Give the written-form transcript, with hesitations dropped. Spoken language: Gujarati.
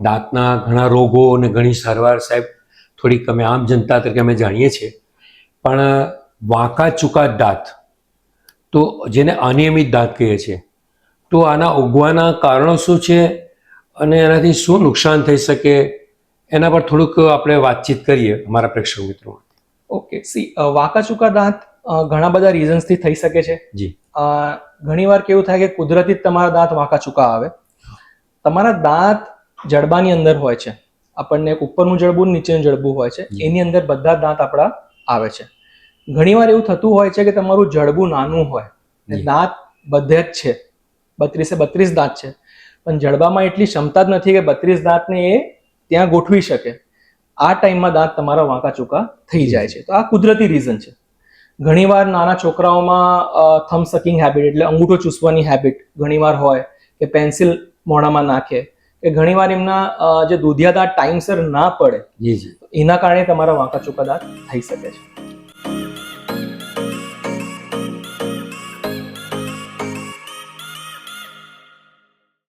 દાંતના ઘણા રોગો અને ઘણી સારવાર સાહેબ થોડીક અમે આમ જનતા તરીકે અમે જાણીએ છીએ, પણ વાંકા ચૂકા દાંત, તો જેને અનિયમિત દાંત કહીએ છીએ, તો આના ઉગવાના કારણો શું છે અને એનાથી શું નુકસાન થઈ શકે એના પર થોડુંક આપણે વાતચીત કરીએ અમારા પ્રેક્ષક મિત્રો. ઓકે, વાંકા ચૂકા દાંત ઘણા બધા રીઝન્સથી થઈ શકે છે. જી. ઘણીવાર કેવું થાય કે કુદરતી જ તમારા દાંત વાંકા ચૂકા આવે. તમારા દાંત જડબાની અંદર હોય છે, આપણને ઉપરનું જડબું નીચેનું જડબું હોય છે, એની અંદર બધા દાંત આપણા આવે છે. ઘણીવાર એવું થતું હોય છે કે તમારું જડબું નાનું હોય, દાંત બધે જ છે, 32 દાંત છે, પણ જડબામાં એટલી ક્ષમતા જ નથી કે 32 દાંતને એ ત્યાં ગોઠવી શકે. આ ટાઈમમાં દાંત તમારા વાંકા ચૂકા થઈ જાય છે. તો આ કુદરતી રીઝન છે. ઘણીવાર નાના છોકરાઓમાં થમ્બ સકિંગ હેબિટ, એટલે અંગૂઠો ચૂસવાની હેબિટ ઘણીવાર હોય, કે પેન્સિલ મોઢામાં નાખે, કે ઘણીવાર એમના જે દૂધિયા દાંત ટાઈમસર ના પડે, એના કારણે તમારા વાંકા ચૂકા દાંત થઈ શકે છે.